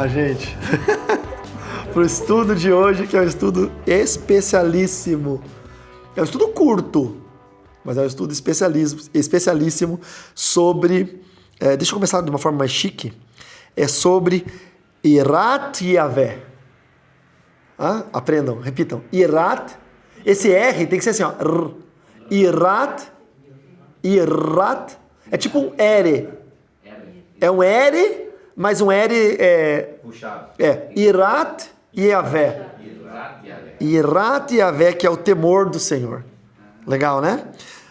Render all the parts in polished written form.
lá, gente. Para o estudo de hoje, que é um estudo especialíssimo. É um estudo curto, mas é um estudo especialíssimo sobre... deixa eu começar de uma forma mais chique. É sobre Irat Yavé. Aprendam, repitam. Irat. Esse R tem que ser assim, ó. Irat. É tipo um ere. É um ere, mas um ere puxado. Irat Yavé. Irat Yavé, que é o temor do Senhor. Legal, né?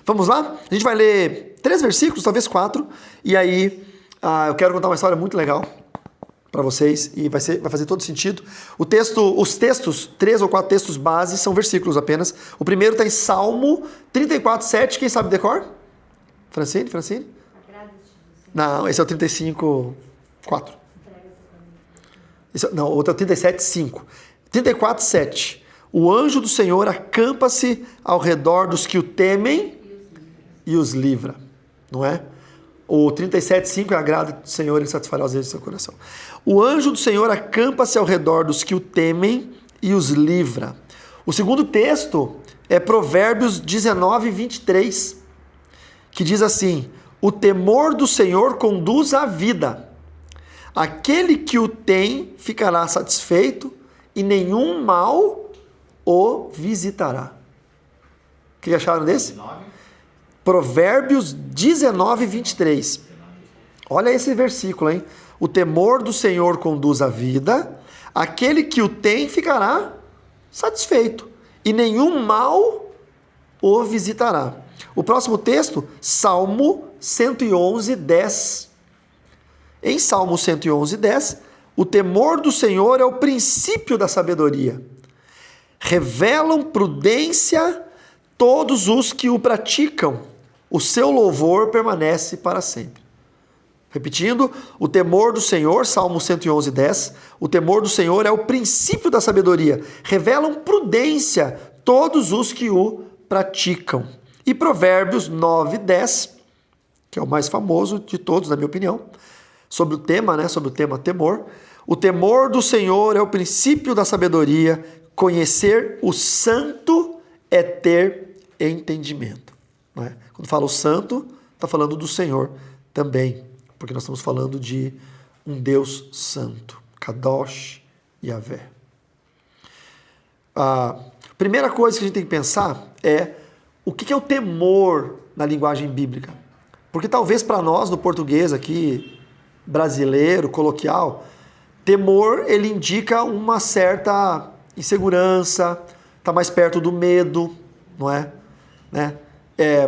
Vamos lá? A gente vai ler 3 versículos, talvez 4. E aí, eu quero contar uma história muito legal para vocês e vai fazer todo sentido. Os textos, 3 ou 4 textos base são versículos apenas. O primeiro está em Salmo 34, 7. Quem sabe decor? Francine? Não, esse é o 35, 4. Não, o outro é o 37, 5. 34, 7. O anjo do Senhor acampa-se ao redor dos que o temem e os livra. Não é? O 37,5 é a graça do Senhor, ele satisfará os desejos do seu coração. O anjo do Senhor acampa-se ao redor dos que o temem e os livra. O segundo texto é Provérbios 19, 23, que diz assim: o temor do Senhor conduz à vida. Aquele que o tem ficará satisfeito e nenhum mal o visitará. O que acharam desse? Provérbios 19, 23. Olha esse versículo, hein? O temor do Senhor conduz à vida, aquele que o tem ficará satisfeito, e nenhum mal o visitará. O próximo texto, Salmo 111, 10. Em Salmo 111, 10, o temor do Senhor é o princípio da sabedoria. Revelam prudência todos os que o praticam. O seu louvor permanece para sempre. Repetindo, o temor do Senhor, Salmo 111, 10, o temor do Senhor é o princípio da sabedoria. Revelam prudência todos os que o praticam. E Provérbios 9, 10, que é o mais famoso de todos, na minha opinião, sobre o tema, né? Sobre o tema temor. O temor do Senhor é o princípio da sabedoria. Conhecer o santo é ter entendimento. Não é? Quando fala o santo, está falando do Senhor também, porque nós estamos falando de um Deus santo, Kadosh Yavé. A primeira coisa que a gente tem que pensar é o que é o temor na linguagem bíblica. Porque talvez para nós, no português aqui, brasileiro, coloquial, temor ele indica uma certa insegurança, está mais perto do medo, não é? Né?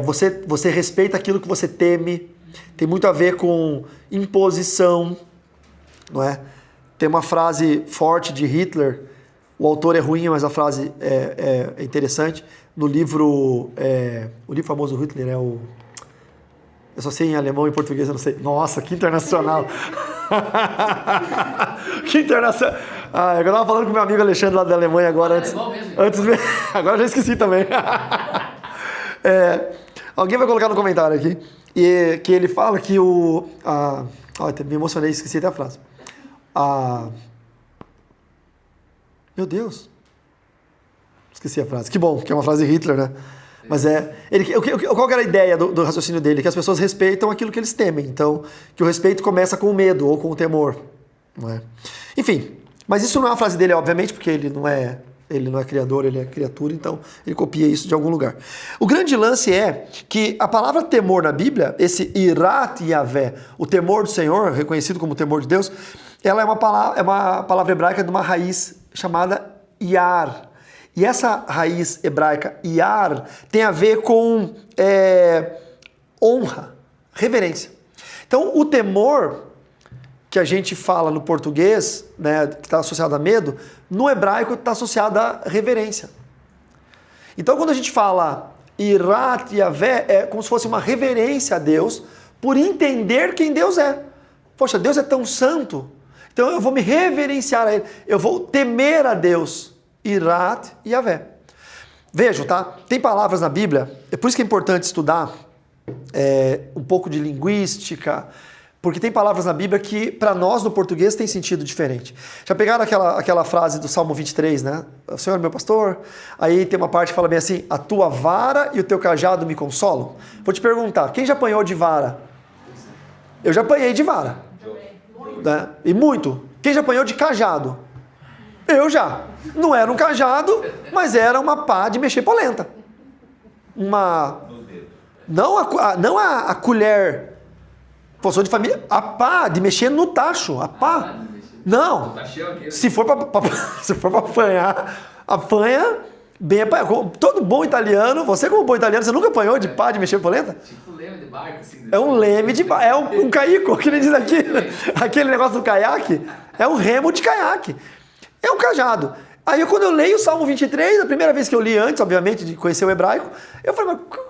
Você respeita aquilo que você teme, tem muito a ver com imposição, não é? Tem uma frase forte de Hitler, o autor é ruim, mas a frase é interessante, no livro, o livro famoso do Hitler é o... Eu só sei em alemão e português, eu não sei. Nossa, que internacional! Que internacional! Eu estava falando com meu amigo Alexandre lá da Alemanha agora. Agora já esqueci também. Alguém vai colocar no comentário aqui. E que ele fala que me emocionei, esqueci até a frase. Meu Deus! Esqueci a frase. Que bom, que é uma frase de Hitler, né? Mas qual era a ideia do raciocínio dele? Que as pessoas respeitam aquilo que eles temem. Então, que o respeito começa com o medo ou com o temor. Não é? Enfim, mas isso não é uma frase dele, obviamente, porque ele não é criador, ele é criatura, então ele copia isso de algum lugar. O grande lance é que a palavra temor na Bíblia, esse Irat Yavé, o temor do Senhor, reconhecido como o temor de Deus, ela é uma palavra hebraica de uma raiz chamada Yar. E essa raiz hebraica, Yar, tem a ver com honra, reverência. Então, o temor que a gente fala no português, né, que está associado a medo, no hebraico está associado a reverência. Então, quando a gente fala Irat Yavé, é como se fosse uma reverência a Deus por entender quem Deus é. Poxa, Deus é tão santo, então eu vou me reverenciar a Ele, eu vou temer a Deus. Irat Yavé. Vejam, tá? Tem palavras na Bíblia, é por isso que é importante estudar um pouco de linguística, Porque tem palavras na Bíblia que, para nós, no português, tem sentido diferente. Já pegaram aquela frase do Salmo 23, né? O Senhor é meu pastor. Aí tem uma parte que fala bem assim, a tua vara e o teu cajado me consolam. Vou te perguntar, quem já apanhou de vara? Eu já apanhei de vara. Né? E muito. Quem já apanhou de cajado? Eu já. Não era um cajado, mas era uma pá de mexer polenta. Não a colher... Pô, sou de família. A pá de mexer no tacho. A pá. Não. Se for pra apanhar, apanha bem apanhado. Todo bom italiano, você como bom italiano, você nunca apanhou de pá de mexer polenta? Tipo um leme de barco, assim. É um leme de barco. É um caico, que ele diz aqui. Aquele negócio do caiaque. É um remo de caiaque. É um cajado. Aí quando eu leio o Salmo 23, a primeira vez que eu li antes, obviamente, de conhecer o hebraico, eu falei, mas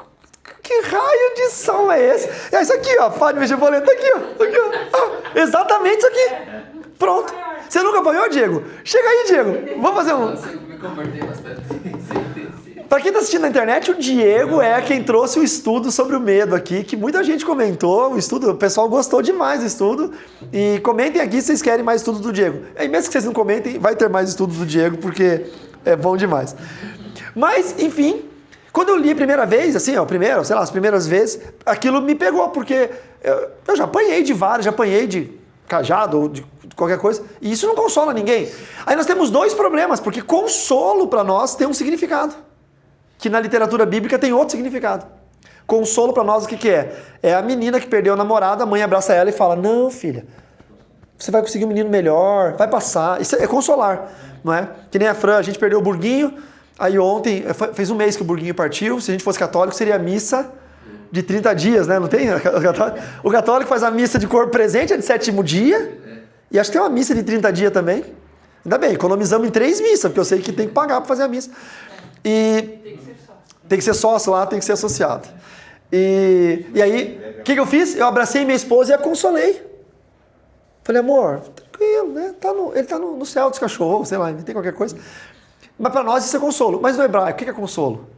que raio de salmo é esse? É isso aqui, ó. Pá de mexer polenta aqui, ó. Aqui, ó. Ah, exatamente isso aqui. Pronto. Você nunca apanhou, Diego? Chega aí, Diego. Vamos fazer um... Nossa, eu me confortei bastante. Pra quem tá assistindo na internet, o Diego é quem trouxe o estudo sobre o medo aqui, que muita gente comentou, o pessoal gostou demais do estudo. E comentem aqui se vocês querem mais estudo do Diego. E mesmo que vocês não comentem, vai ter mais estudo do Diego, porque é bom demais. Mas, enfim... Quando eu li a primeira vez, assim, ó, as primeiras vezes, aquilo me pegou, porque eu já apanhei de vara, já apanhei de cajado ou de qualquer coisa, e isso não consola ninguém. Aí nós temos dois problemas, porque consolo para nós tem um significado, que na literatura bíblica tem outro significado. Consolo para nós o que é? É a menina que perdeu o namorado, a mãe abraça ela e fala, não, filha, você vai conseguir um menino melhor, vai passar. Isso é consolar, não é? Que nem a Fran, a gente perdeu o Burguinho. Aí ontem, fez um mês que o Burguinho partiu, se a gente fosse católico seria a missa de 30 dias, né? Não tem? O católico faz a missa de corpo presente, é de 7º dia, e acho que tem uma missa de 30 dias também. Ainda bem, economizamos em 3 missas, porque eu sei que tem que pagar para fazer a missa. E tem que ser sócio lá, tem que ser associado. E aí, o que eu fiz? Eu abracei minha esposa e a consolei. Falei, amor, tranquilo, né? Ele tá no céu dos cachorros, sei lá, não tem qualquer coisa. Mas para nós isso é consolo. Mas no hebraico, o que é consolo?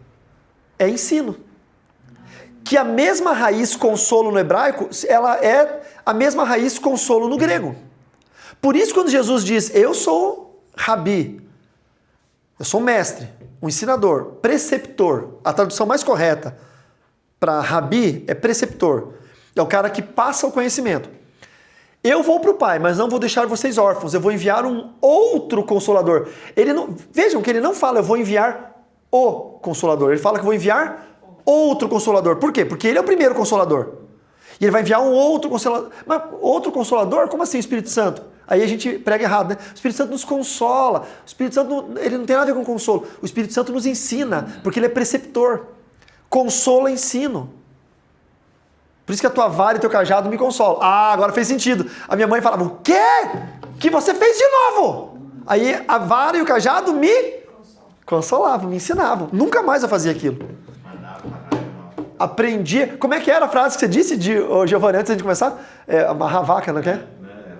É ensino. Que a mesma raiz consolo no hebraico, ela é a mesma raiz consolo no grego. Por isso quando Jesus diz, eu sou rabi, eu sou mestre, um ensinador, preceptor, a tradução mais correta para rabi é preceptor. É o cara que passa o conhecimento. Eu vou para o Pai, mas não vou deixar vocês órfãos. Eu vou enviar um outro Consolador. Vejam que ele não fala, eu vou enviar o Consolador. Ele fala que eu vou enviar outro Consolador. Por quê? Porque ele é o primeiro Consolador. E ele vai enviar um outro Consolador. Mas outro Consolador? Como assim, Espírito Santo? Aí a gente prega errado, né? O Espírito Santo nos consola. O Espírito Santo, ele não tem nada a ver com consolo. O Espírito Santo nos ensina, porque ele é preceptor. Consolo é ensino. Por isso que a tua vara e teu cajado me consolam. Ah, agora fez sentido. A minha mãe falava, o quê? Que você fez de novo? Aí a vara e o cajado me consolavam, me ensinavam. Nunca mais eu fazia aquilo. Aprendi. Como é que era a frase que você disse, Giovanni, antes de começar? Amarrar a vaca, não quer?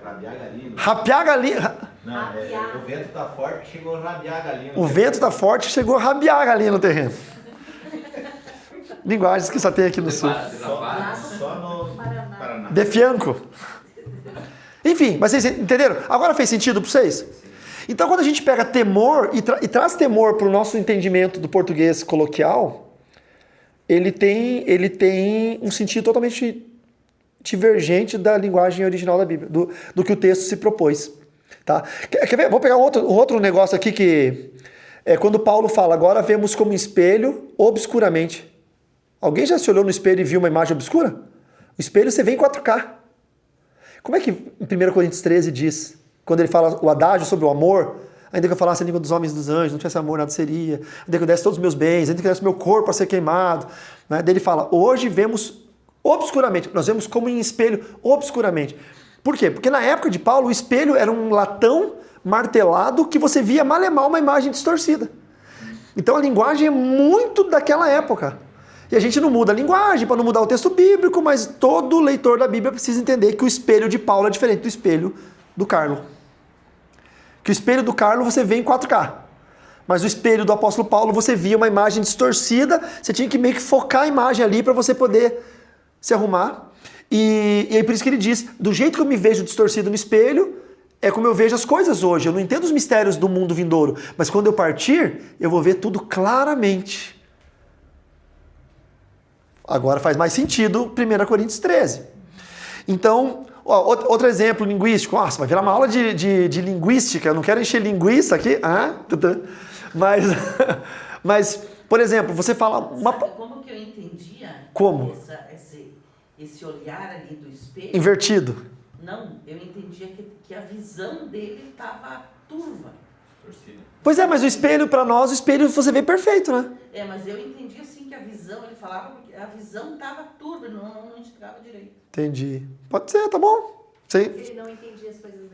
Rabiar a galinha. Rapiar a galinha. Não, o vento tá forte, chegou a rabiar a galinha. O vento tá forte, chegou a rabiar a galinha no terreno. Linguagens que só tem aqui no sul. Só no Paraná. De Fianco. Enfim, mas vocês entenderam? Agora fez sentido para vocês? Então quando a gente pega temor e traz temor para o nosso entendimento do português coloquial, ele tem um sentido totalmente divergente da linguagem original da Bíblia, do que o texto se propôs. Tá? Quer ver? Vou pegar um outro negócio aqui que é quando Paulo fala, agora vemos como espelho obscuramente. Alguém já se olhou no espelho e viu uma imagem obscura? O espelho você vê em 4K. Como é que em 1 Coríntios 13 diz, quando ele fala o adágio sobre o amor, ainda que eu falasse a língua dos homens e dos anjos, não tivesse amor, nada seria, ainda que eu desse todos os meus bens, ainda que eu desse meu corpo a ser queimado, né? Daí ele fala, hoje vemos obscuramente, nós vemos como em espelho obscuramente. Por quê? Porque na época de Paulo, o espelho era um latão martelado que você via mal e mal uma imagem distorcida. Então a linguagem é muito daquela época. E a gente não muda a linguagem para não mudar o texto bíblico, mas todo leitor da Bíblia precisa entender que o espelho de Paulo é diferente do espelho do Carlo. Que o espelho do Carlo você vê em 4K. Mas o espelho do apóstolo Paulo você via uma imagem distorcida, você tinha que meio que focar a imagem ali para você poder se arrumar. E aí por isso que ele diz, do jeito que eu me vejo distorcido no espelho, é como eu vejo as coisas hoje. Eu não entendo os mistérios do mundo vindouro, mas quando eu partir, eu vou ver tudo claramente. Agora faz mais sentido 1 Coríntios 13. Então, outro exemplo linguístico. Nossa, vai virar uma aula de linguística. Eu não quero encher linguiça aqui. Mas, por exemplo, você fala... Sabe como que eu entendia? Como? Esse olhar ali do espelho? Invertido. Não, eu entendia que a visão dele estava turva. Torcida. Pois é, mas o espelho, para nós, o espelho você vê perfeito, né? Mas eu entendi assim que a visão, ele falava que a visão estava turva, não enxergava direito. Entendi. Pode ser, tá bom. Sim. Ele não entendia as coisas do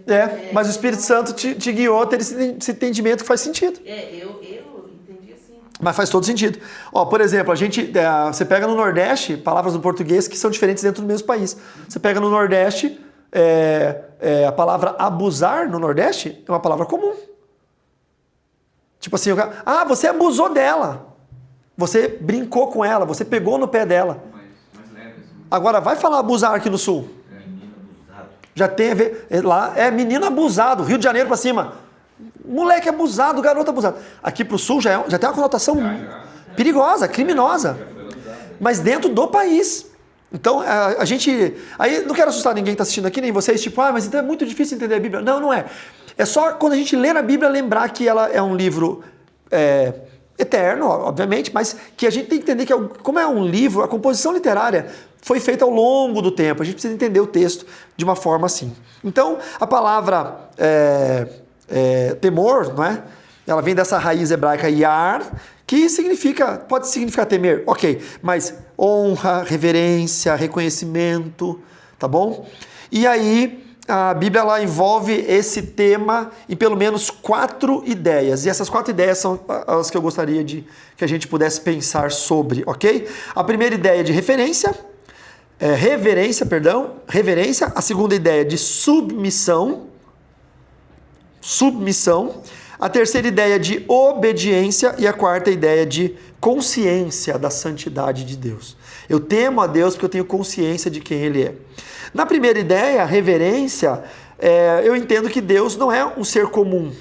Mas o Espírito Santo te guiou a ter esse entendimento que faz sentido. Eu entendi assim. Mas faz todo sentido. Por exemplo, você pega no Nordeste palavras do português que são diferentes dentro do mesmo país. Você pega no Nordeste, a palavra abusar no Nordeste é uma palavra comum. Tipo assim, você abusou dela. Você brincou com ela, você pegou no pé dela. Mais leve, assim. Agora, vai falar abusar aqui no Sul. Menino abusado. Já tem a ver, lá é menino abusado, Rio de Janeiro pra cima. Moleque abusado, garoto abusado. Aqui pro Sul já tem uma conotação perigosa, criminosa. Mas dentro do país. Então, a gente... Aí, não quero assustar ninguém que está assistindo aqui, nem vocês, tipo, mas então é muito difícil entender a Bíblia. Não, não é. É só quando a gente lê na Bíblia lembrar que ela é um livro eterno, obviamente, mas que a gente tem que entender que, como é um livro, a composição literária foi feita ao longo do tempo. A gente precisa entender o texto de uma forma assim. Então, a palavra temor, não é? Ela vem dessa raiz hebraica yar, que pode significar temer, ok, mas honra, reverência, reconhecimento, tá bom? E aí a Bíblia ela envolve esse tema em pelo menos 4 ideias, e essas 4 ideias são as que eu gostaria que a gente pudesse pensar sobre, ok? A primeira ideia de reverência, a segunda ideia de submissão, a terceira ideia de obediência e a quarta ideia de consciência da santidade de Deus. Eu temo a Deus porque eu tenho consciência de quem Ele é. Na primeira ideia, a reverência, eu entendo que Deus não é um ser comum.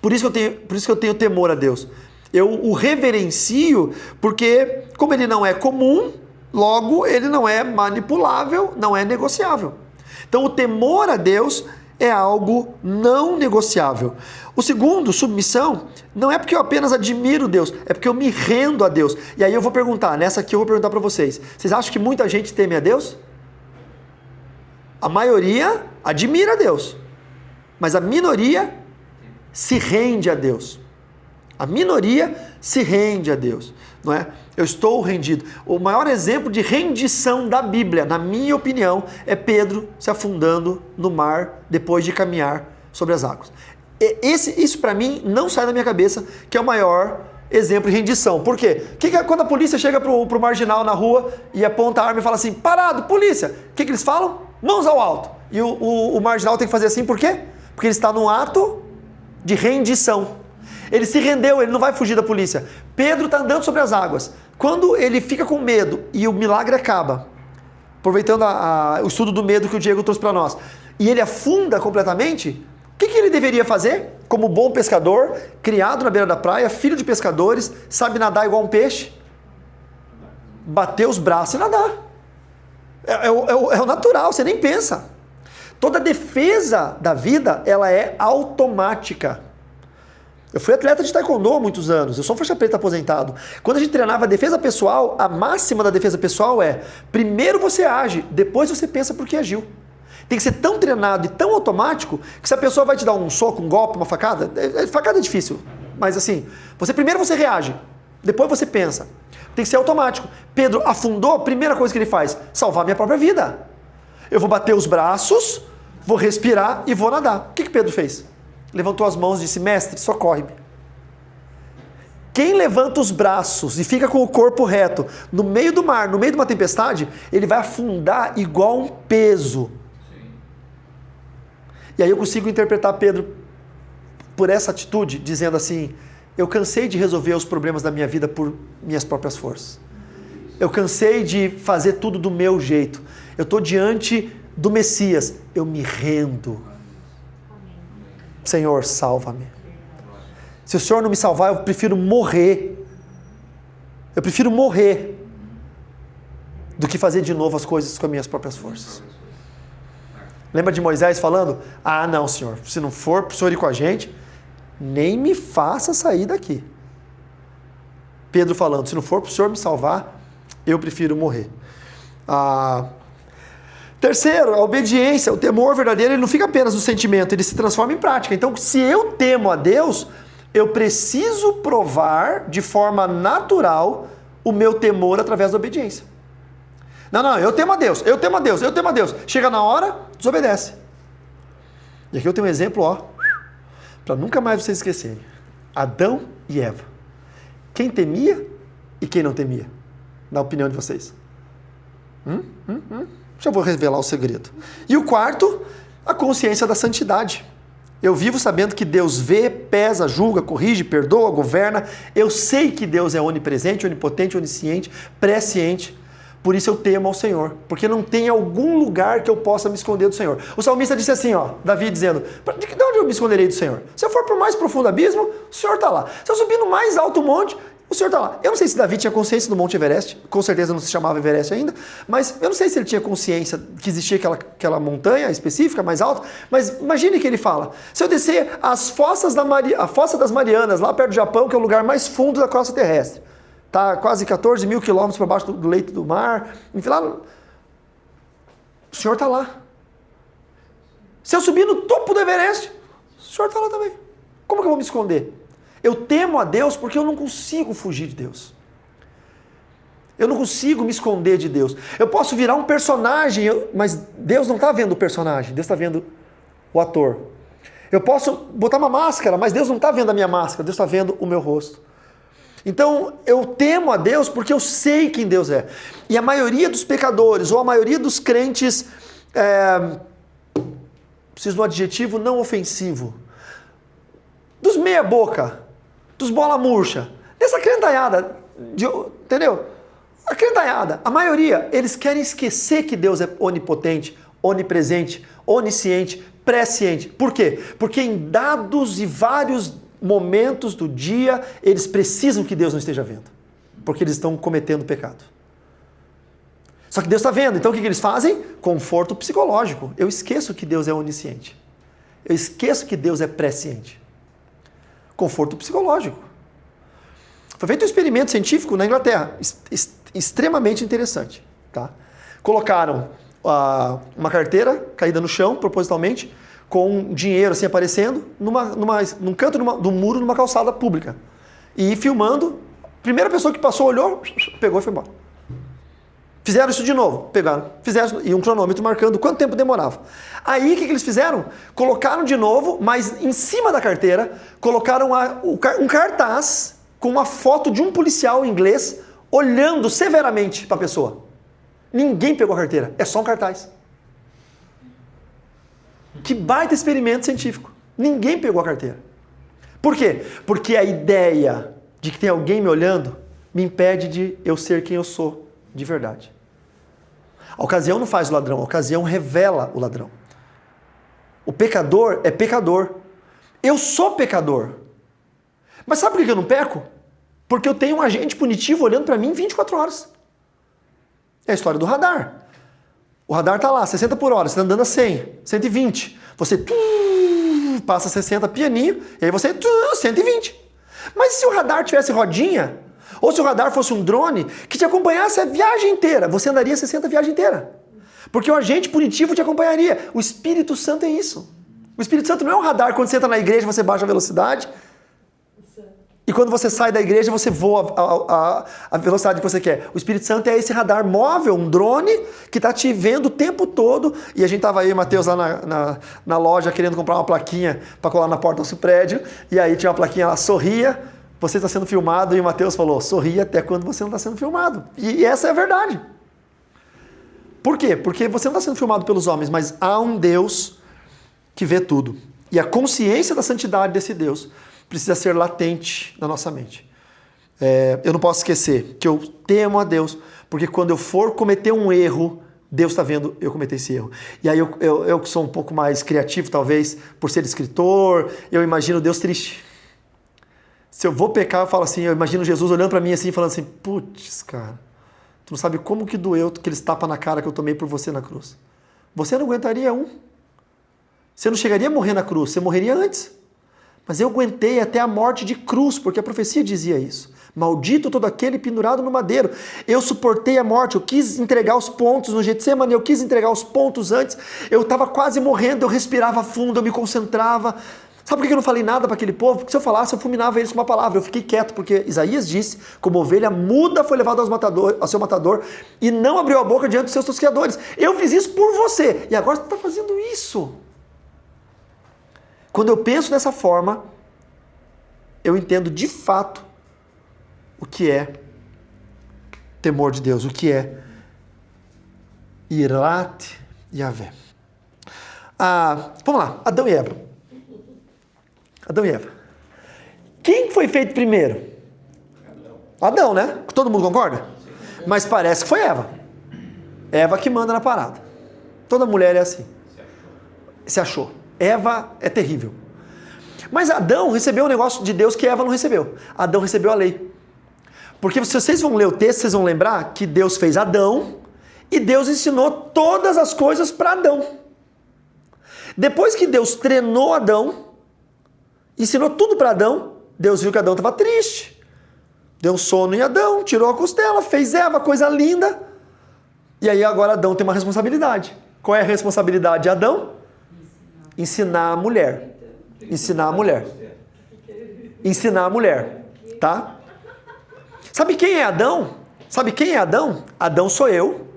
Por isso que eu tenho temor a Deus. Eu o reverencio porque, como Ele não é comum, logo Ele não é manipulável, não é negociável. Então o temor a Deus é algo não negociável. O segundo, submissão, não é porque eu apenas admiro Deus, é porque eu me rendo a Deus. E aí eu vou perguntar, nessa aqui eu vou perguntar para vocês. Vocês acham que muita gente teme a Deus? A maioria admira a Deus, mas a minoria se rende a Deus. A minoria se rende a Deus, não é? Eu estou rendido. O maior exemplo de rendição da Bíblia, na minha opinião, é Pedro se afundando no mar depois de caminhar sobre as águas. Isso para mim não sai da minha cabeça que é o maior exemplo de rendição. Por quê? Quando a polícia chega pro marginal na rua e aponta a arma e fala assim, parado, polícia, o que eles falam? Mãos ao alto. E o marginal tem que fazer assim, por quê? Porque ele está num ato de rendição. Ele se rendeu, ele não vai fugir da polícia. Pedro está andando sobre as águas. Quando ele fica com medo e o milagre acaba, aproveitando o estudo do medo que o Diego trouxe para nós, e ele afunda completamente, o que ele deveria fazer? Como bom pescador, criado na beira da praia, filho de pescadores, sabe nadar igual um peixe? Bater os braços e nadar. É o natural, você nem pensa. Toda defesa da vida, ela é automática. Eu fui atleta de taekwondo há muitos anos, eu sou um faixa preta aposentado. Quando a gente treinava a defesa pessoal, a máxima da defesa pessoal é: primeiro você age, depois você pensa por que agiu. Tem que ser tão treinado e tão automático que se a pessoa vai te dar um soco, um golpe, uma facada, facada é difícil, mas assim, primeiro você reage, depois você pensa. Tem que ser automático. Pedro afundou, a primeira coisa que ele faz, salvar minha própria vida. Eu vou bater os braços, vou respirar e vou nadar. O que Pedro fez? Levantou as mãos e disse, mestre, socorre-me. Quem levanta os braços e fica com o corpo reto no meio do mar, no meio de uma tempestade, ele vai afundar igual um peso. Sim. E aí eu consigo interpretar Pedro por essa atitude, dizendo assim, eu cansei de resolver os problemas da minha vida por minhas próprias forças. Eu cansei de fazer tudo do meu jeito. Eu estou diante do Messias. Eu me rendo. Senhor, salva-me. Se o Senhor não me salvar, eu prefiro morrer. Eu prefiro morrer do que fazer de novo as coisas com as minhas próprias forças. Lembra de Moisés falando? Ah, não, Senhor, se não for para o Senhor ir com a gente, nem me faça sair daqui. Pedro falando, se não for para o Senhor me salvar, eu prefiro morrer. Terceiro, a obediência, o temor verdadeiro, ele não fica apenas no sentimento, ele se transforma em prática. Então, se eu temo a Deus, eu preciso provar de forma natural o meu temor através da obediência. Não, eu temo a Deus, eu temo a Deus, eu temo a Deus. Chega na hora, desobedece. E aqui eu tenho um exemplo, para nunca mais vocês esquecerem. Adão e Eva. Quem temia e quem não temia? Na opinião de vocês. Já vou revelar o segredo. E o quarto, a consciência da santidade. Eu vivo sabendo que Deus vê, pesa, julga, corrige, perdoa, governa. Eu sei que Deus é onipresente, onipotente, onisciente, presciente. Por isso eu temo ao Senhor, porque não tem algum lugar que eu possa me esconder do Senhor. O salmista disse assim, Davi dizendo, de onde eu me esconderei do Senhor? Se eu for para o mais profundo abismo, o Senhor está lá. Se eu subir no mais alto monte, o Senhor está lá. Eu não sei se Davi tinha consciência do Monte Everest, com certeza não se chamava Everest ainda, mas eu não sei se ele tinha consciência que existia aquela montanha específica, mais alta, mas imagine que ele fala, se eu descer a Fossa das Marianas, lá perto do Japão, que é o lugar mais fundo da crosta terrestre, está quase 14 mil quilômetros para baixo do leito do mar, enfim, lá, o Senhor está lá. Se eu subir no topo do Everest, o Senhor está lá também. Como que eu vou me esconder? Eu temo a Deus porque eu não consigo fugir de Deus. Eu não consigo me esconder de Deus. Eu posso virar um personagem, mas Deus não está vendo o personagem, Deus está vendo o ator. Eu posso botar uma máscara, mas Deus não está vendo a minha máscara, Deus está vendo o meu rosto. Então, eu temo a Deus porque eu sei quem Deus é. E a maioria dos pecadores, ou a maioria dos crentes, preciso de um adjetivo não ofensivo, dos meia boca, dos bola murcha, dessa crentanhada, entendeu? A crentanhada, a maioria, eles querem esquecer que Deus é onipotente, onipresente, onisciente, presciente. Por quê? Porque em dados e vários momentos do dia, eles precisam que Deus não esteja vendo, porque eles estão cometendo pecado. Só que Deus está vendo, então o que eles fazem? Conforto psicológico. Eu esqueço que Deus é onisciente. Eu esqueço que Deus é presciente. Conforto psicológico. Foi feito um experimento científico na Inglaterra, extremamente interessante. Tá? Colocaram uma carteira caída no chão, propositalmente, com dinheiro assim aparecendo, num canto do muro, numa calçada pública. E filmando, a primeira pessoa que passou, olhou, pegou e foi embora. Fizeram isso de novo, pegaram, fizeram, e um cronômetro marcando quanto tempo demorava. Aí o que eles fizeram? Colocaram de novo, mas em cima da carteira, colocaram um cartaz com uma foto de um policial inglês olhando severamente para a pessoa. Ninguém pegou a carteira, é só um cartaz. Que baita experimento científico. Ninguém pegou a carteira. Por quê? Porque a ideia de que tem alguém me olhando me impede de eu ser quem eu sou de verdade. A ocasião não faz o ladrão, a ocasião revela o ladrão. O pecador é pecador. Eu sou pecador. Mas sabe por que eu não peco? Porque eu tenho um agente punitivo olhando para mim 24 horas. É a história do radar. O radar está lá, 60 por hora, você está andando a 100, 120. Você passa 60 pianinho, e aí você 120. Mas se o radar tivesse rodinha, ou se o radar fosse um drone que te acompanhasse a viagem inteira, você andaria 60 a viagem inteira. Porque o agente punitivo te acompanharia. O Espírito Santo é isso. O Espírito Santo não é um radar, quando você entra na igreja você baixa a velocidade, e quando você sai da igreja, você voa a velocidade que você quer. O Espírito Santo é esse radar móvel, um drone, que está te vendo o tempo todo. E a gente estava aí, Matheus, lá na loja, querendo comprar uma plaquinha para colar na porta do nosso prédio. E aí tinha uma plaquinha lá, sorria, você está sendo filmado. E o Matheus falou, sorria até quando você não está sendo filmado. E essa é a verdade. Por quê? Porque você não está sendo filmado pelos homens, mas há um Deus que vê tudo. E a consciência da santidade desse Deus precisa ser latente na nossa mente. Eu não posso esquecer que eu temo a Deus Porque quando eu for cometer um erro, Deus está vendo eu cometer esse erro. E aí eu que sou um pouco mais criativo, talvez, por ser escritor, eu imagino Deus triste. Se eu vou pecar, eu falo assim, eu imagino Jesus olhando para mim assim, falando assim, putz, cara, tu não sabe como que doeu aqueles tapas na cara que eu tomei por você na cruz. Você não aguentaria um. Você não chegaria a morrer na cruz, você morreria antes. Mas eu aguentei até a morte de cruz, porque a profecia dizia isso. Maldito todo aquele pendurado no madeiro. Eu suportei a morte, eu quis entregar os pontos no Getsemane, eu quis entregar os pontos antes. Eu estava quase morrendo, eu respirava fundo, eu me concentrava. Sabe por que eu não falei nada para aquele povo? Porque se eu falasse, eu fulminava eles com uma palavra. Eu fiquei quieto, porque Isaías disse, como ovelha muda foi levado ao seu matador e não abriu a boca diante dos seus tosqueadores. Eu fiz isso por você, e agora você está fazendo isso. Quando eu penso dessa forma, eu entendo de fato o que é temor de Deus, o que é Irat Yavé. Vamos lá, Adão e Eva. Adão e Eva. Quem foi feito primeiro? Adão, né? Todo mundo concorda? Mas parece que foi Eva. Eva que manda na parada. Toda mulher é assim. Se achou. Eva é terrível. Mas Adão recebeu um negócio de Deus que Eva não recebeu. Adão recebeu a lei. Porque se vocês vão ler o texto, vocês vão lembrar que Deus fez Adão e Deus ensinou todas as coisas para Adão. Depois que Deus treinou Adão, ensinou tudo para Adão, Deus viu que Adão estava triste. Deu um sono em Adão, tirou a costela, fez Eva, coisa linda. E aí agora Adão tem uma responsabilidade. Qual é a responsabilidade de Adão? Ensinar a mulher. Ensinar a mulher. Ensinar a mulher. Tá? Sabe quem é Adão? Sabe quem é Adão? Adão sou eu,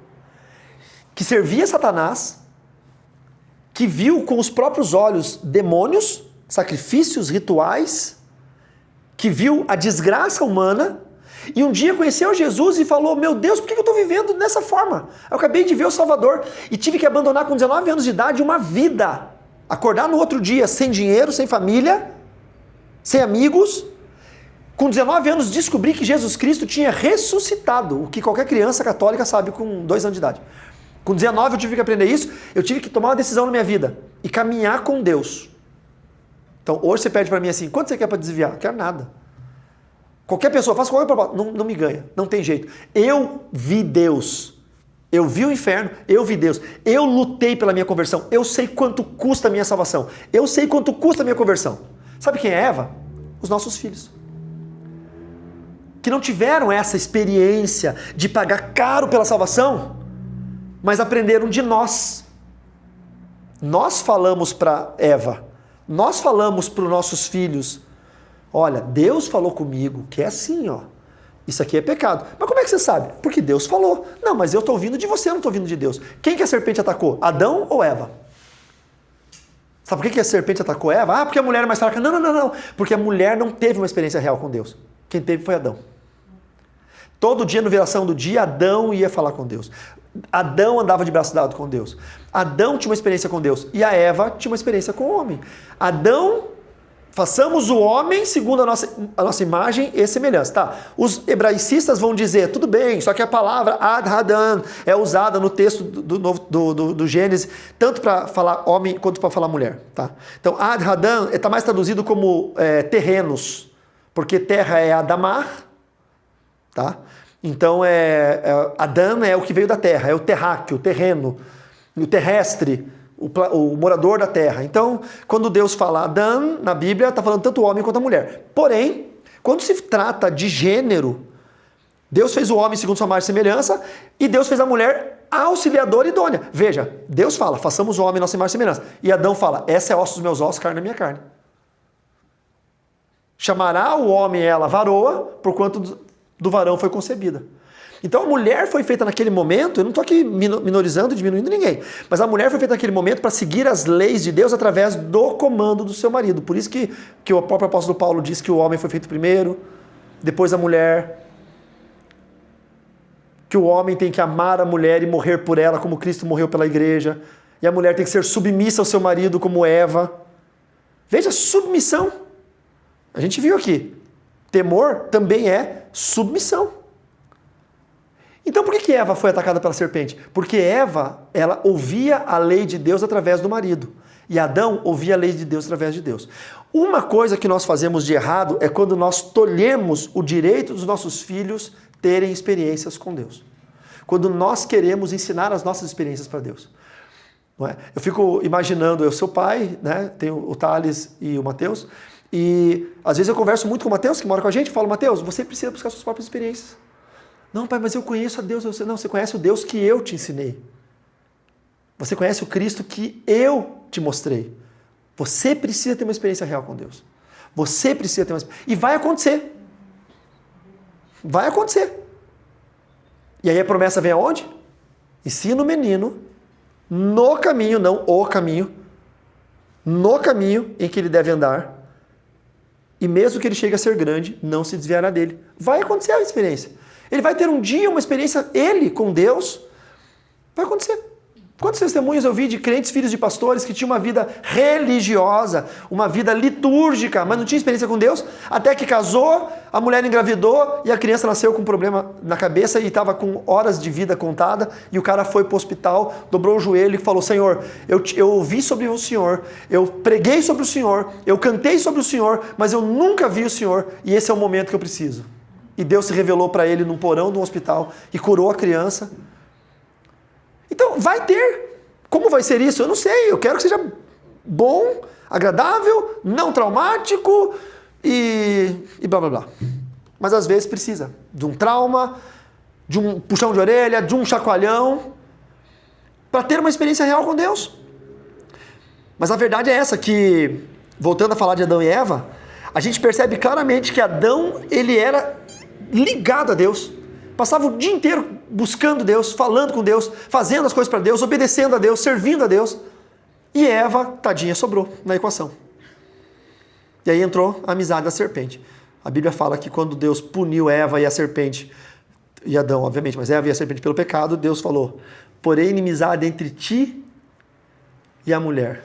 que servia Satanás, que viu com os próprios olhos demônios, sacrifícios, rituais, que viu a desgraça humana, e um dia conheceu Jesus e falou, meu Deus, por que eu estou vivendo dessa forma? Eu acabei de ver o Salvador e tive que abandonar com 19 anos de idade uma vida. Acordar no outro dia sem dinheiro, sem família, sem amigos. Com 19 anos descobri que Jesus Cristo tinha ressuscitado, o que qualquer criança católica sabe com 2 anos de idade. Com 19 eu tive que aprender isso, eu tive que tomar uma decisão na minha vida e caminhar com Deus. Então hoje você pede para mim assim, quanto você quer para desviar? Não quero nada. Qualquer pessoa, faça qualquer proposta, não me ganha, não tem jeito. Eu vi Deus. Eu vi o inferno, eu vi Deus. Eu lutei pela minha conversão. Eu sei quanto custa a minha salvação. Eu sei quanto custa a minha conversão. Sabe quem é Eva? Os nossos filhos. Que não tiveram essa experiência de pagar caro pela salvação, mas aprenderam de nós. Nós falamos para Eva, nós falamos para os nossos filhos, olha, Deus falou comigo que é assim, ó. Isso aqui é pecado. Mas como é que você sabe? Porque Deus falou. Não, mas eu estou ouvindo de você, eu não estou ouvindo de Deus. Quem que a serpente atacou? Adão ou Eva? Sabe por que a serpente atacou Eva? Porque a mulher é mais fraca. Não. Porque a mulher não teve uma experiência real com Deus. Quem teve foi Adão. Todo dia, no viração do dia, Adão ia falar com Deus. Adão andava de braço dado com Deus. Adão tinha uma experiência com Deus. E a Eva tinha uma experiência com o homem. Adão... Façamos o homem segundo a nossa imagem e semelhança. Tá? Os hebraicistas vão dizer, tudo bem, só que a palavra Ad-Hadan é usada no texto do Gênesis, tanto para falar homem quanto para falar mulher. Tá? Então, Ad-Hadan está mais traduzido como terrenos, porque terra é Adamar, tá? Então, Adão é o que veio da terra, é o terráqueo, o terreno, o terrestre, o morador da terra. Então, quando Deus fala Adão, na Bíblia, está falando tanto o homem quanto a mulher. Porém, quando se trata de gênero, Deus fez o homem segundo sua imagem e semelhança e Deus fez a mulher auxiliadora e idônea. Veja, Deus fala, façamos o homem nossa imagem e semelhança. E Adão fala, essa é osso dos meus ossos, carne da minha carne. Chamará o homem ela varoa, porquanto do varão foi concebida. Então a mulher foi feita naquele momento, eu não estou aqui minorizando, diminuindo ninguém, mas a mulher foi feita naquele momento para seguir as leis de Deus através do comando do seu marido. Por isso que o próprio apóstolo Paulo diz que o homem foi feito primeiro, depois a mulher, que o homem tem que amar a mulher e morrer por ela como Cristo morreu pela igreja, e a mulher tem que ser submissa ao seu marido como Eva. Veja, submissão. A gente viu aqui, temor também é submissão. Então por que Eva foi atacada pela serpente? Porque Eva, ela ouvia a lei de Deus através do marido. E Adão ouvia a lei de Deus através de Deus. Uma coisa que nós fazemos de errado é quando nós tolhemos o direito dos nossos filhos terem experiências com Deus. Quando nós queremos ensinar as nossas experiências para Deus. Não é? Eu fico imaginando, eu sou pai, né? Tenho o Thales e o Mateus, e às vezes eu converso muito com o Mateus, que mora com a gente, e falo, Mateus, você precisa buscar suas próprias experiências. Não, pai, mas eu conheço a Deus. Não, você conhece o Deus que eu te ensinei. Você conhece o Cristo que eu te mostrei. Você precisa ter uma experiência real com Deus. Você precisa ter uma experiência. E vai acontecer. Vai acontecer. E aí a promessa vem aonde? Ensina o menino no caminho, não o caminho, no caminho em que ele deve andar. E mesmo que ele chegue a ser grande, não se desviará dele. Vai acontecer a experiência. Ele vai ter um dia uma experiência, ele com Deus. Vai acontecer. Quantos testemunhos eu vi de crentes, filhos de pastores, que tinham uma vida religiosa, uma vida litúrgica, mas não tinha experiência com Deus, até que casou, a mulher engravidou e a criança nasceu com um problema na cabeça e estava com horas de vida contada, e o cara foi para o hospital, dobrou o joelho e falou, Senhor, eu ouvi sobre o Senhor, eu preguei sobre o Senhor, eu cantei sobre o Senhor, mas eu nunca vi o Senhor, e esse é o momento que eu preciso. E Deus se revelou para ele num porão de um hospital e curou a criança. Então, vai ter. Como vai ser isso? Eu não sei. Eu quero que seja bom, agradável, não traumático e blá, blá, blá. Mas às vezes precisa de um trauma, de um puxão de orelha, de um chacoalhão, para ter uma experiência real com Deus. Mas a verdade é essa, que, voltando a falar de Adão e Eva, a gente percebe claramente que Adão, ele era ligado a Deus. Passava o dia inteiro buscando Deus, falando com Deus, fazendo as coisas para Deus, obedecendo a Deus, servindo a Deus. E Eva, tadinha, sobrou na equação. E aí entrou a amizade da serpente. A Bíblia fala que quando Deus puniu Eva e a serpente, e Adão, obviamente, mas Eva e a serpente pelo pecado, Deus falou, porém inimizade entre ti e a mulher.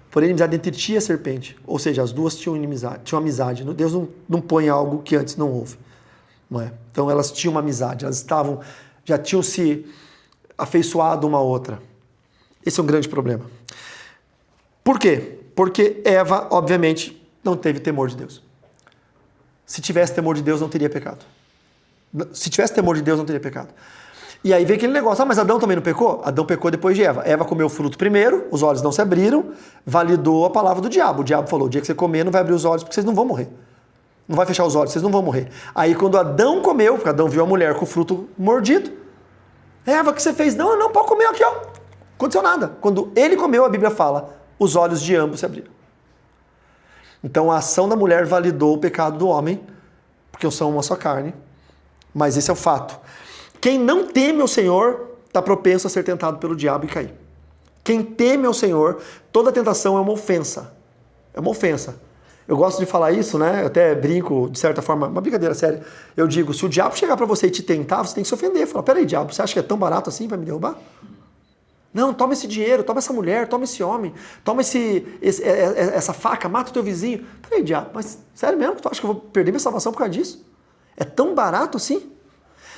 Porém inimizade entre ti e a serpente. Ou seja, as duas tinham inimizade, tinham amizade. Deus não põe algo que antes não houve. Não é? Então elas tinham uma amizade, elas já tinham se afeiçoado uma à outra. Esse é um grande problema. Por quê? Porque Eva, obviamente, não teve temor de Deus. Se tivesse temor de Deus, não teria pecado. Se tivesse temor de Deus, não teria pecado. E aí vem aquele negócio, mas Adão também não pecou? Adão pecou depois de Eva. Eva comeu o fruto primeiro, os olhos não se abriram, validou a palavra do diabo. O diabo falou, o dia que você comer, não vai abrir os olhos, porque vocês não vão morrer. Não vai fechar os olhos, vocês não vão morrer. Aí quando Adão comeu, porque Adão viu a mulher com o fruto mordido, Eva, o que você fez? Não, pode comer aqui, ó. Não aconteceu nada. Quando ele comeu, a Bíblia fala, os olhos de ambos se abriram. Então a ação da mulher validou o pecado do homem, porque são uma só carne, mas esse é o fato. Quem não teme o Senhor está propenso a ser tentado pelo diabo e cair. Quem teme ao Senhor, toda tentação é uma ofensa. É uma ofensa. Eu gosto de falar isso, né? Eu até brinco, de certa forma, uma brincadeira séria. Eu digo, se o diabo chegar para você e te tentar, você tem que se ofender. Fala, peraí, diabo, você acha que é tão barato assim para me derrubar? Não, toma esse dinheiro, toma essa mulher, toma esse homem, toma essa faca, mata o teu vizinho. Peraí, diabo, mas sério mesmo que tu acha que eu vou perder minha salvação por causa disso? É tão barato assim?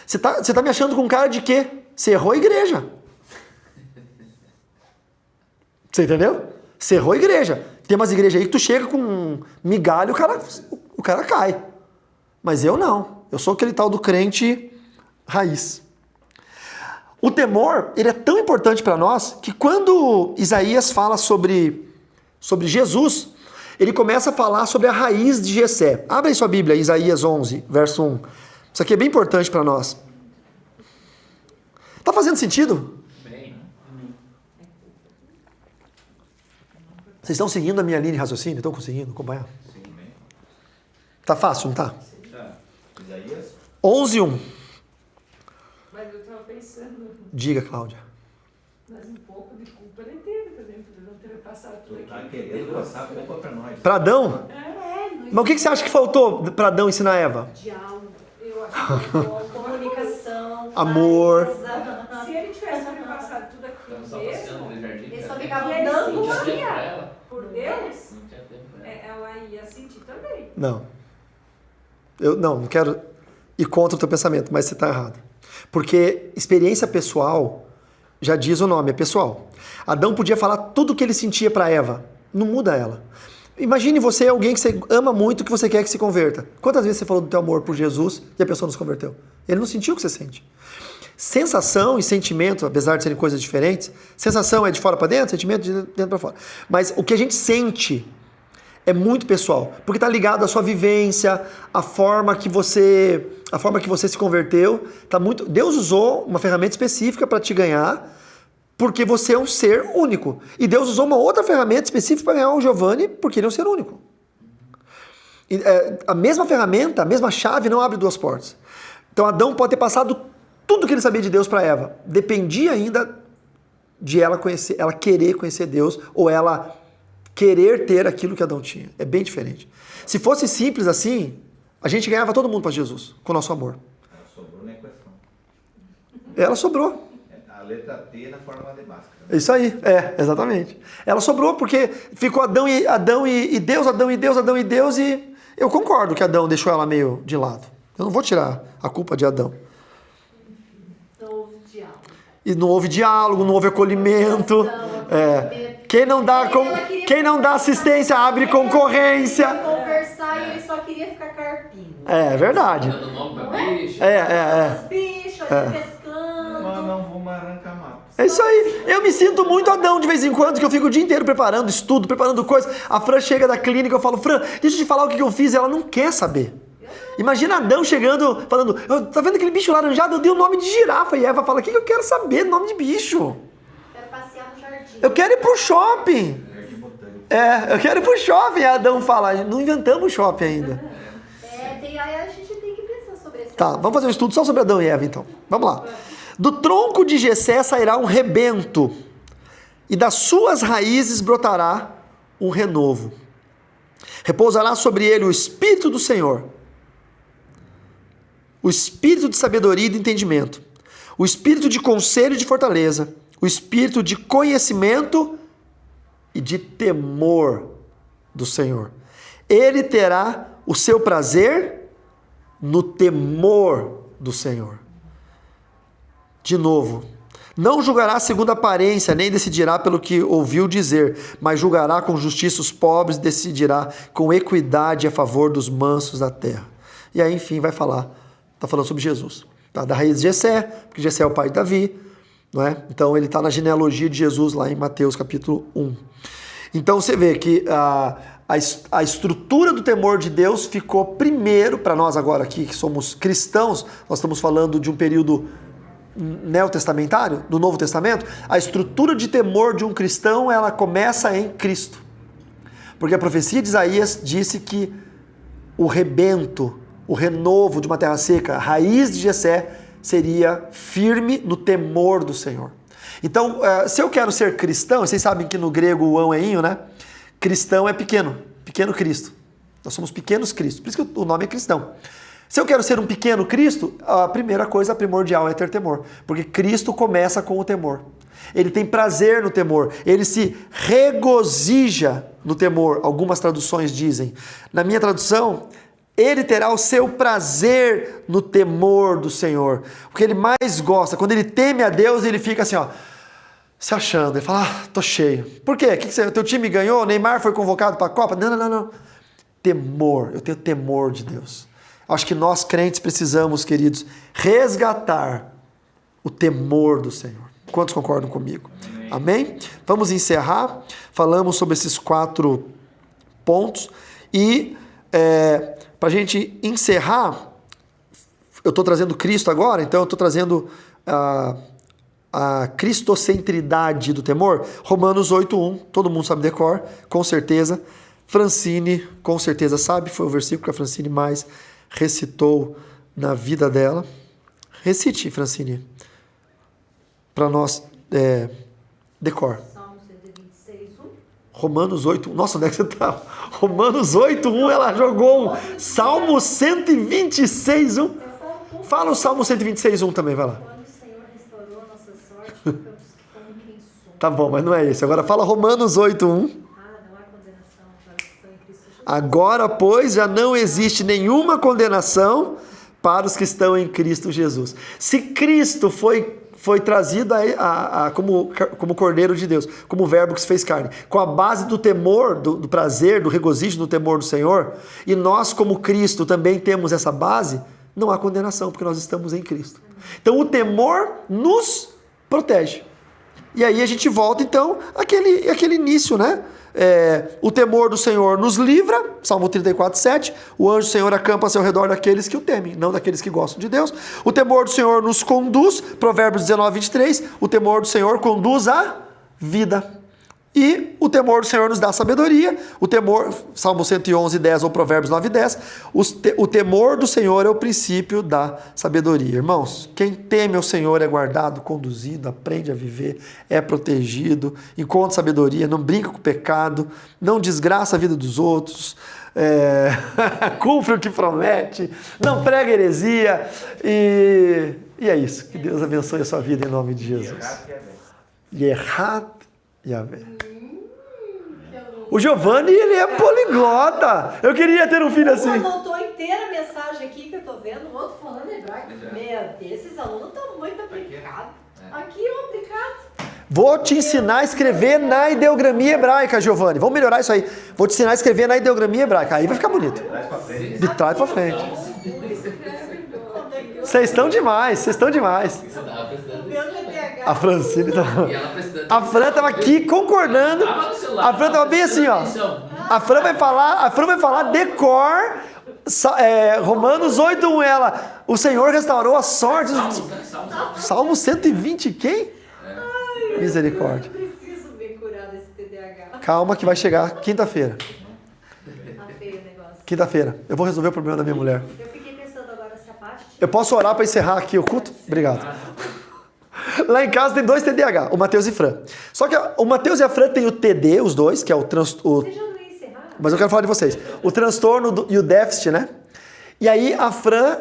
Você tá me achando com cara de quê? Você errou a igreja. Você entendeu? Você errou a igreja. Tem umas igrejas aí que tu chega com um migalho, o cara cai. Mas eu não. Eu sou aquele tal do crente raiz. O temor, ele é tão importante para nós que quando Isaías fala sobre Jesus, ele começa a falar sobre a raiz de Jessé. Abre aí sua Bíblia, Isaías 11, verso 1. Isso aqui é bem importante para nós. Tá fazendo sentido? Bem. Vocês estão seguindo a minha linha de raciocínio? Estão conseguindo acompanhar? Sim, bem. Tá fácil, não tá? Tá. Isaías? 11, 1. Mas eu estava pensando, Diga, Cláudia. mas um pouco de culpa ele teve também, por não ter passado tudo Tu tá aquilo. querendo passar a culpa pra nós. Para Adão? Mas o que você acha que faltou para Adão ensinar Eva? Diálogo, Eu acho que eu comunicação, Amor. clareza. se ele tivesse me passado tudo Ela aquilo só passeando mesmo, no jardim. Ele só cara. ficava E ele dando Não tinha uma. tempo pra ela. por Deus, Não tinha tempo pra ela. ela ia sentir também. Não. Eu não quero. e contra o teu pensamento, mas você está errado. Porque experiência pessoal, já diz o nome, é pessoal. Adão podia falar tudo o que ele sentia para Eva, não muda ela. Imagine você alguém que você ama muito, que você quer que se converta. Quantas vezes você falou do teu amor por Jesus e a pessoa não se converteu? Ele não sentiu o que você sente. Sensação e sentimento, apesar de serem coisas diferentes, sensação é de fora para dentro, sentimento de dentro para fora. Mas o que a gente sente é muito pessoal, porque está ligado à sua vivência, à forma que você se converteu. Tá muito. Deus usou uma ferramenta específica para te ganhar, porque você é um ser único. E Deus usou uma outra ferramenta específica para ganhar o Giovanni, porque ele é um ser único. E, a mesma ferramenta, a mesma chave não abre duas portas. Então Adão pode ter passado tudo que ele sabia de Deus para Eva. Dependia ainda de ela querer conhecer Deus, ou ela querer ter aquilo que Adão tinha. É bem diferente. Se fosse simples assim, a gente ganhava todo mundo para Jesus, com o nosso amor. Ela sobrou na equação. Ela sobrou. A letra T na forma de Bhaskara. Isso aí, exatamente. Ela sobrou porque ficou Adão e Deus, Adão e Deus, Adão e Deus, e eu concordo que Adão deixou ela meio de lado. Eu não vou tirar a culpa de Adão. Não houve diálogo. E não houve diálogo, não houve acolhimento. Quem não dá assistência abre concorrência. Ele queria conversar e ele só queria ficar carpinho. É verdade. Dando nome pra bicho. Os bichos ali pescando. Mas não vamos arrancar mato. É isso aí. Eu me sinto muito Adão de vez em quando, que eu fico o dia inteiro preparando estudo, preparando coisa. A Fran chega da clínica, eu falo, Fran, deixa eu te falar o que eu fiz. Ela não quer saber. Imagina Adão chegando, falando, tá vendo aquele bicho laranjado? Eu dei o nome de girafa. E Eva fala, o que eu quero saber? Nome de bicho. Quero passear no jardim. Eu quero ir pro shopping. Jardim botânico. Eu quero ir pro shopping. E Adão fala, não inventamos shopping ainda. Aí a gente tem que pensar sobre isso. Tá, vamos fazer um estudo só sobre Adão e Eva, então. Vamos lá. Do tronco de Jessé sairá um rebento, e das suas raízes brotará um renovo. Repousará sobre ele o Espírito do Senhor, o Espírito de sabedoria e de entendimento, o Espírito de conselho e de fortaleza, o Espírito de conhecimento e de temor do Senhor. Ele terá o seu prazer no temor do Senhor. De novo, não julgará segundo a aparência, nem decidirá pelo que ouviu dizer, mas julgará com justiça os pobres e decidirá com equidade a favor dos mansos da terra. E aí, enfim, vai falar, está falando sobre Jesus. Tá? Da raiz de Jessé, porque Jessé é o pai de Davi, não é? Então ele está na genealogia de Jesus lá em Mateus capítulo 1. Então você vê que a estrutura do temor de Deus ficou primeiro, para nós agora aqui que somos cristãos, nós estamos falando de um período neotestamentário, do Novo Testamento, a estrutura de temor de um cristão, ela começa em Cristo. Porque a profecia de Isaías disse que o rebento, o renovo de uma terra seca, a raiz de Jessé, seria firme no temor do Senhor. Então, se eu quero ser cristão, vocês sabem que no grego o ão é inho, né? Cristão é pequeno, pequeno Cristo. Nós somos pequenos Cristo, por isso que o nome é cristão. Se eu quero ser um pequeno Cristo, a primeira coisa primordial é ter temor, porque Cristo começa com o temor. Ele tem prazer no temor, ele se regozija no temor, algumas traduções dizem. Na minha tradução, ele terá o seu prazer no temor do Senhor. O que ele mais gosta, quando ele teme a Deus, ele fica assim, ó, se achando. Ele fala, tô cheio. Por quê? Teu time ganhou? Neymar foi convocado para a Copa? Não. Temor, eu tenho temor de Deus. Acho que nós crentes precisamos, queridos, resgatar o temor do Senhor. Quantos concordam comigo? Amém? Vamos encerrar. Falamos sobre esses 4 pontos. E para a gente encerrar, eu estou trazendo Cristo agora, então eu estou trazendo a cristocentridade do temor. Romanos 8:1, todo mundo sabe decor, com certeza. Francine, com certeza sabe, foi o versículo que a Francine mais recitou na vida dela. Recite, Francine, para nós, decor. Salmo 126:1. Romanos 8:1. Nossa, onde é que você está? Romanos 8:1, ela jogou Salmo 126:1. Fala o Salmo 126:1 também, vai lá. Quando o Senhor restaurou a nossa sorte, ficamos como quem somos. Tá bom, mas não é esse. Agora fala Romanos 8:1. Não há condenação para os que estão em Cristo Jesus. Agora, pois, já não existe nenhuma condenação para os que estão em Cristo Jesus. Se Cristo foi trazido como Cordeiro de Deus, como verbo que se fez carne, com a base do temor, do prazer, do regozijo no temor do Senhor, e nós como Cristo também temos essa base, não há condenação, porque nós estamos em Cristo. Então o temor nos protege. E aí a gente volta então àquele início, né? O temor do Senhor nos livra, Salmo 34:7, o anjo do Senhor acampa-se ao redor daqueles que o temem, não daqueles que gostam de Deus. O temor do Senhor nos conduz, Provérbios 19:23, o temor do Senhor conduz à vida. E o temor do Senhor nos dá sabedoria, o temor, Salmo 111:10 ou Provérbios 9:10, o temor do Senhor é o princípio da sabedoria. Irmãos, quem teme ao Senhor é guardado, conduzido, aprende a viver, é protegido, encontra sabedoria, não brinca com o pecado, não desgraça a vida dos outros, cumpre o que promete, não prega heresia, e é isso. Que Deus abençoe a sua vida em nome de Jesus. Yerhat Yahvé. O Giovanni, ele é poliglota. Eu queria ter um filho assim. Um anotou inteira a mensagem aqui que eu tô vendo, o outro falando hebraico. Meu, esses alunos estão muito aplicados. Aqui é um aplicado. Vou te ensinar a escrever na ideogramia hebraica, Giovanni. Vamos melhorar isso aí. Vou te ensinar a escrever na ideogramia hebraica. Aí vai ficar bonito. De trás pra frente. Vocês estão demais, vocês estão demais. A Francine tava... A Fran tava aqui concordando. A Fran tava bem assim, ó. A Fran vai falar decor, Romanos 8:1, ela. O Senhor restaurou a sorte. Salmo 120, quem? Misericórdia. Eu preciso me curar desse TDAH. Calma que vai chegar quinta-feira. Tá feio o negócio. Quinta-feira. Eu vou resolver o problema da minha mulher. Eu fiquei pensando agora se a parte... Eu posso orar para encerrar aqui o culto? Obrigado. Lá em casa tem 2 TDAH, o Matheus e Fran. Só que o Matheus e a Fran tem o TD, os dois, que é o transtorno. Você já não ia encerrar? Mas eu quero falar de vocês. O transtorno e o déficit, né? E aí a Fran,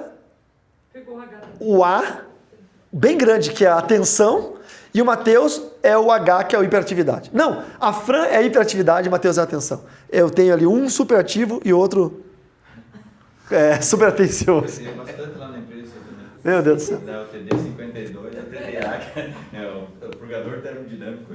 Pegou a gata. o A, bem grande, que é a atenção, e o Matheus é o H, que é a hiperatividade. Não, a Fran é a hiperatividade e o Matheus é a atenção. Eu tenho ali um superativo e outro super atencioso. Eu bastante lá na empresa também. Meu Deus do céu. O TD 52, a TDA, que é o purgador termodinâmico.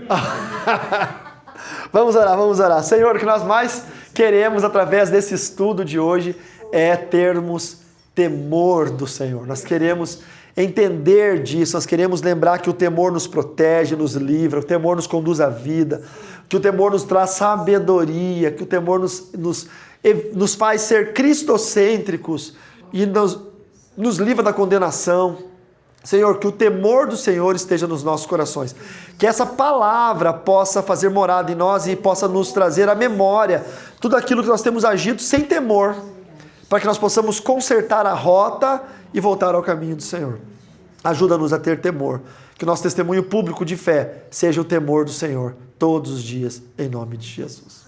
Vamos orar. Senhor, o que nós mais queremos através desse estudo de hoje é termos temor do Senhor. Nós queremos entender disso, nós queremos lembrar que o temor nos protege, nos livra, o temor nos conduz à vida, que o temor nos traz sabedoria, que o temor nos faz ser cristocêntricos e nos livra da condenação. Senhor, que o temor do Senhor esteja nos nossos corações. Que essa palavra possa fazer morada em nós e possa nos trazer à memória tudo aquilo que nós temos agido sem temor, para que nós possamos consertar a rota e voltar ao caminho do Senhor. Ajuda-nos a ter temor. Que o nosso testemunho público de fé seja o temor do Senhor todos os dias, em nome de Jesus.